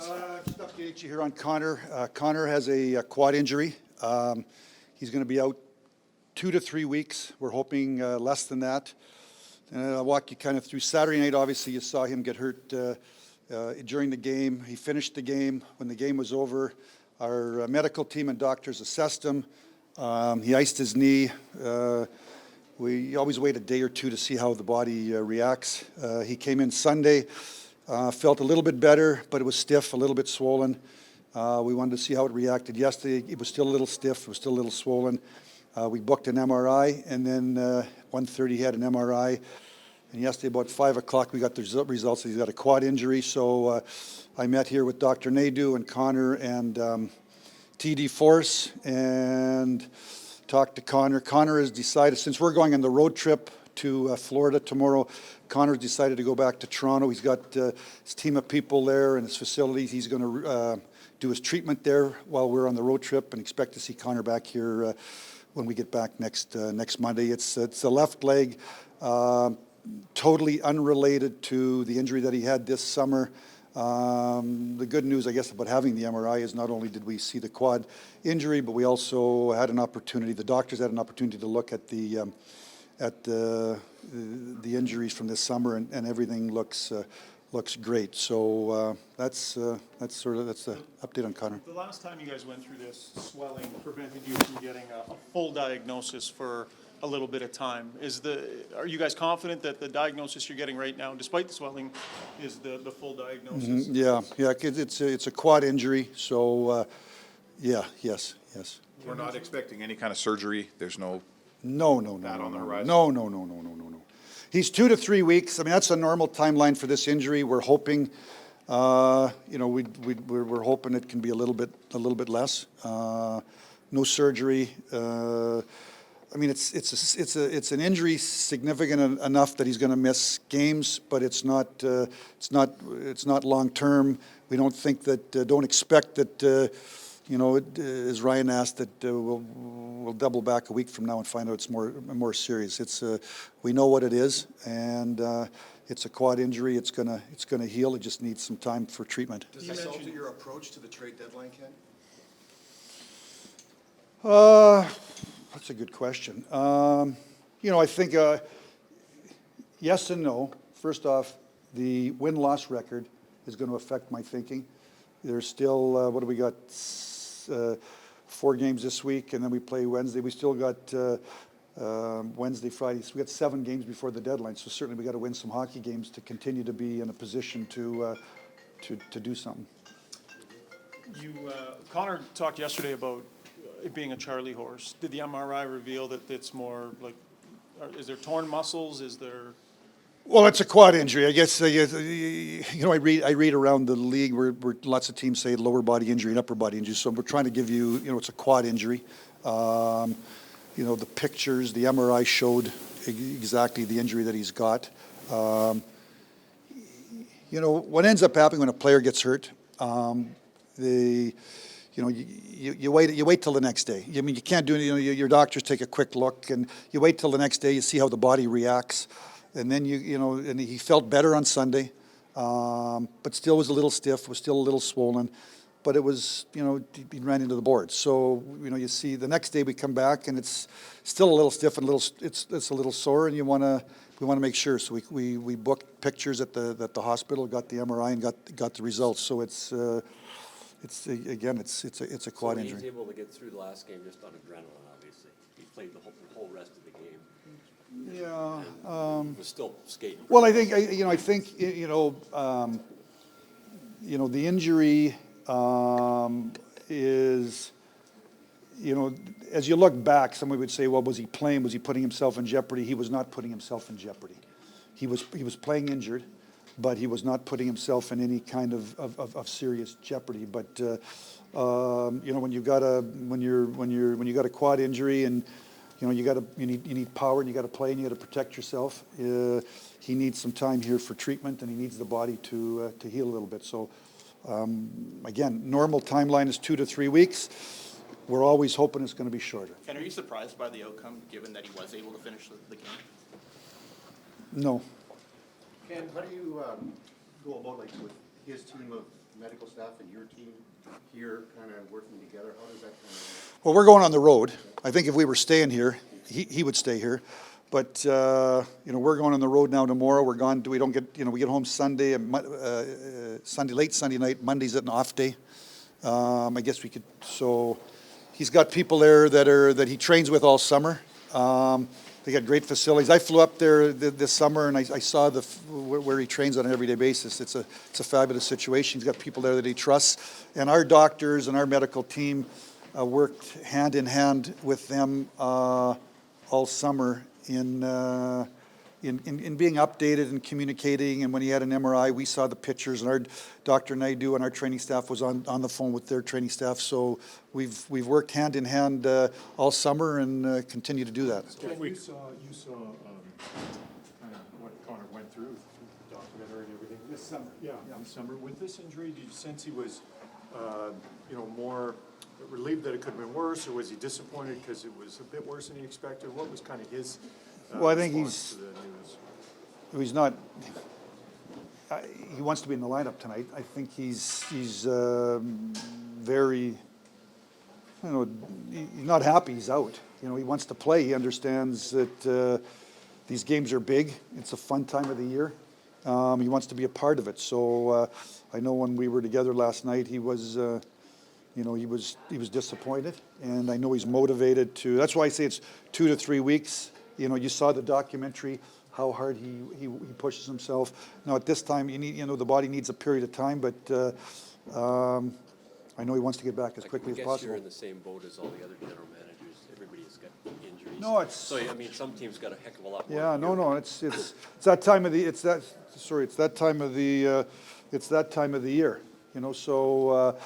Thanks. Just update you here on Connor. Connor has a quad injury. He's going to be out 2 to 3 weeks. We're hoping less than that. And I'll walk you kind of through Saturday night. Obviously, you saw him get hurt during the game. He finished the game. When the game was over, our medical team and doctors assessed him. He iced his knee. We always wait a day or two to see how the body reacts. He came in Sunday, felt a little bit better, but it was stiff, a little bit swollen. We wanted to see how it reacted. Yesterday, it was still a little stiff, it was still a little swollen. We booked an MRI, and then 1:30 he had an MRI. And yesterday, about 5 o'clock, we got the results that he's got a quad injury. So I met here with Dr. Nadeau and Connor and TD Force and talked to Connor. Connor has decided, since we're going on the road trip to Florida tomorrow, Connor's decided to go back to Toronto. He's got his team of people there and his facilities. He's going to do his treatment there while we're on the road trip, and expect to see Connor back here when we get back next Monday. It's a left leg, totally unrelated to the injury that he had this summer. The good news, I guess, about having the MRI is not only did we see the quad injury, but we also had an opportunity. The doctors had an opportunity to look at the injuries from this summer, and everything looks great. So that's the update on Connor. The last time you guys went through this, swelling prevented you from getting a full diagnosis for a little bit of time. Are you guys confident that the diagnosis you're getting right now, despite the swelling, is the full diagnosis? Mm-hmm. Yeah, it's a quad injury. So yes. We're not expecting any kind of surgery. There's no that on the horizon. No. He's 2 to 3 weeks. I mean, that's a normal timeline for this injury. We're hoping, we're hoping it can be a little bit less. No surgery. I mean, it's an injury significant enough that he's going to miss games, but it's not long term. We don't think that. Don't expect that. As Ryan asked, that we'll double back a week from now and find out it's more serious. We know what it is, and it's a quad injury. It's gonna heal. It just needs some time for treatment. Does this alter your approach to the trade deadline, Ken? That's a good question. I think yes and no. First off, the win-loss record is going to affect my thinking. There's still, what do we got, 4 games this week, and then we play Wednesday. We still got Wednesday, Friday. So we got 7 games before the deadline. So certainly we got to win some hockey games to continue to be in a position to do something. Connor talked yesterday about it being a Charlie horse. Did the MRI reveal that it's more like, is there torn muscles? Is there? Well, it's a quad injury. I guess, I read around the league where lots of teams say lower body injury and upper body injury. So we're trying to give you, it's a quad injury. The pictures, the MRI showed exactly the injury that he's got. What ends up happening when a player gets hurt, you wait till the next day. I mean, you can't do anything. Your doctors take a quick look, and you wait till the next day. You see how the body reacts, and then and he felt better on Sunday, but still was a little stiff, was still a little swollen, but it was he ran into the boards. So you see the next day we come back and it's still a little stiff and it's a little sore, and we want to make sure. So we booked pictures at the hospital, got the MRI, and got the results. So it's a quad injury. He was able to get through the last game just on adrenaline, obviously. He played the whole rest of the game. Yeah. Was still skating. Well, I think the injury is, as you look back, somebody would say, well, was he playing? Was he putting himself in jeopardy? He was not putting himself in jeopardy. He was playing injured, but he was not putting himself in any kind of serious jeopardy. But when you got a quad injury, and you need power, and you got to play, and you got to protect yourself. He needs some time here for treatment, and he needs the body to heal a little bit. So again, normal timeline is 2 to 3 weeks. We're always hoping it's going to be shorter. And are you surprised by the outcome, given that he was able to finish the game? No. Ken, how do you go about, with his team of medical staff and your team here kind of working together? How does that kind of? Well, we're going on the road. I think if we were staying here, he would stay here. But, we're going on the road now tomorrow. We're gone, we don't get, we get home Sunday, late Sunday night. Monday's an off day. I guess we could, so he's got people there that he trains with all summer. They got great facilities. I flew up there this summer and I saw where he trains on an everyday basis. It's a fabulous situation. He's got people there that he trusts. And our doctors and our medical team worked hand in hand with them all summer in being updated and communicating. And when he had an MRI, we saw the pictures, and our Dr. Naidu and our training staff was on the phone with their training staff. So we've worked hand in hand all summer and continue to do that. Ken, you saw kind of what Connor went through, the documentary and everything. This summer. Yeah, this summer. With this injury, did you sense he was, more relieved that it could have been worse, or was he disappointed because it was a bit worse than he expected? What was kind of his Well, I think response to the news? he's not. He wants to be in the lineup tonight. I think he's very. He's not happy. He's out. He wants to play. He understands that these games are big. It's a fun time of the year. He wants to be a part of it. So I know when we were together last night, he was. He was disappointed, and I know he's motivated to. That's why I say it's 2 to 3 weeks. You saw the documentary, how hard he pushes himself. Now at this time, the body needs a period of time, but I know he wants to get back as quickly as I guess possible. you're in the same boat as all the other general managers. Everybody's got injuries. No, it's. So, some teams got a heck of a lot more. Yeah, than no, you. no. It's that time of the. It's that time of the. It's that time of the year. So.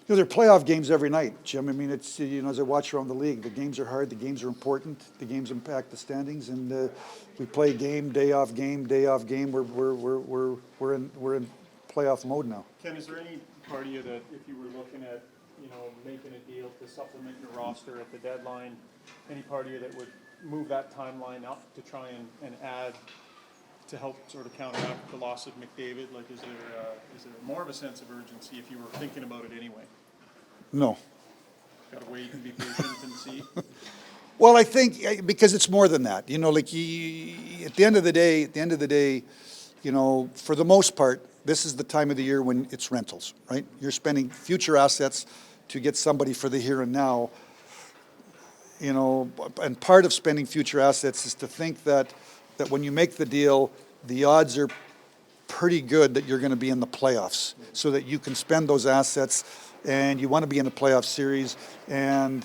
There are playoff games every night, Jim. I mean, it's as I watch around the league, the games are hard, the games are important, the games impact the standings, and we play game, day off game, day off game. We're in playoff mode now. Ken, is there any part of you that if you were looking at, making a deal to supplement your roster at the deadline, any part of you that would move that timeline up to try and add to help sort of counteract the loss of McDavid? Like, is there more of a sense of urgency if you were thinking about it anyway? No. Got to wait and be patient and see? Well, I think because it's more than that. At the end of the day, for the most part, this is the time of the year when it's rentals, right? You're spending future assets to get somebody for the here and now. And part of spending future assets is to think that when you make the deal, the odds are pretty good that you're going to be in the playoffs, so that you can spend those assets, and you want to be in a playoff series, and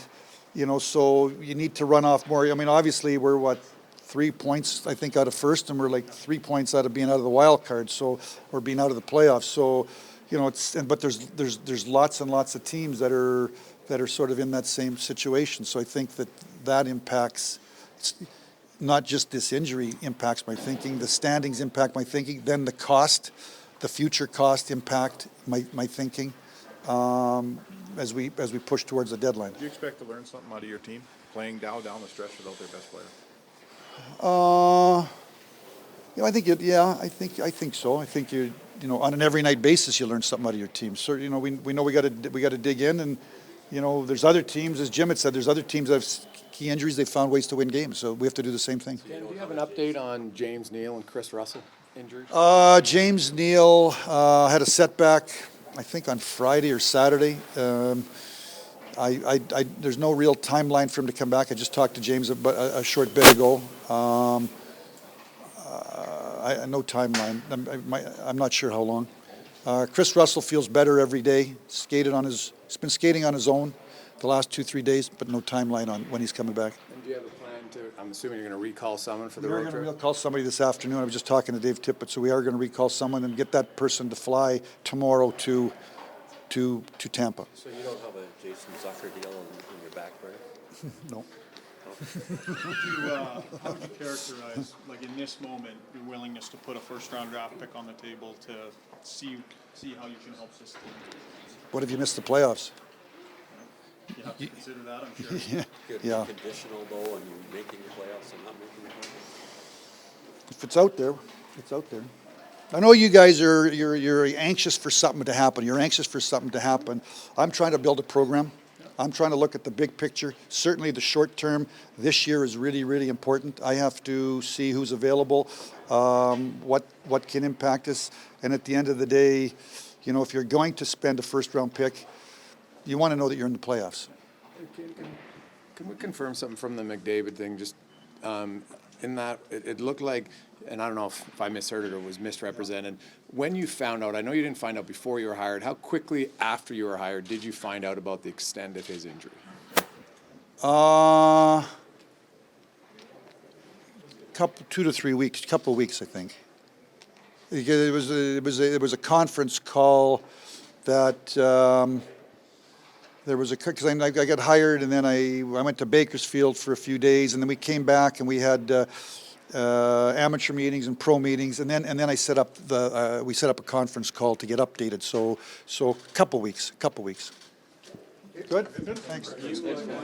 so you need to run off more. I mean, obviously we're 3 points, I think, out of first, and we're like 3 points out of being out of the wild card, so, or being out of the playoffs. So, but there's lots and lots of teams that are sort of in that same situation. So I think that impacts. Not just this injury impacts my thinking, the standings impact my thinking, then the future cost impact my thinking as we push towards the deadline. Do you expect to learn something out of your team, playing down the stretch without their best player? I think so. I think on an every night basis you learn something out of your team. So we know we got to dig in, and there's other teams, as Jim had said, there's other teams that have key injuries. They found ways to win games, so we have to do the same thing. Ken, do you have an update on James Neal and Chris Russell injuries? James Neal had a setback, I think on Friday or Saturday. There's no real timeline for him to come back. I just talked to James a short bit ago. No timeline. I'm not sure how long. Chris Russell feels better every day. He's been skating on his own the last 2-3 days, but no timeline on when he's coming back. And do you have a plan to, I'm assuming you're going to recall someone for the We are road going to trip? recall somebody this afternoon. I was just talking to Dave Tippett, so we are going to recall someone and get that person to fly tomorrow to Tampa. So you don't have a Jason Zucker deal in your back burner? No. How would you characterize, like in this moment, your willingness to put a first-round draft pick on the table to see how you can help this team? What if you missed the playoffs? You have to consider that, I'm sure. Could Yeah. be conditional, though, on you making the playoffs and not making the playoffs? If it's out there, it's out there. I know you guys you're anxious for something to happen. You're anxious for something to happen. I'm trying to build a program. I'm trying to look at the big picture. Certainly the short term this year is really, really important. I have to see who's available, what can impact us. And at the end of the day, you know, if you're going to spend a first round pick, you want to know that you're in the playoffs. Can we confirm something from the McDavid thing? Just in that, it looked like, and I don't know if I misheard it or was misrepresented. When you found out, I know you didn't find out before you were hired. How quickly after you were hired did you find out about the extent of his injury? Couple 2 to 3 weeks, couple of weeks, I think. Because it was a conference call that there was because I got hired and then I went to Bakersfield for a few days and then we came back and we had amateur meetings and pro meetings and then I set up we set up a conference call to get updated. So a couple weeks. Good. Thanks.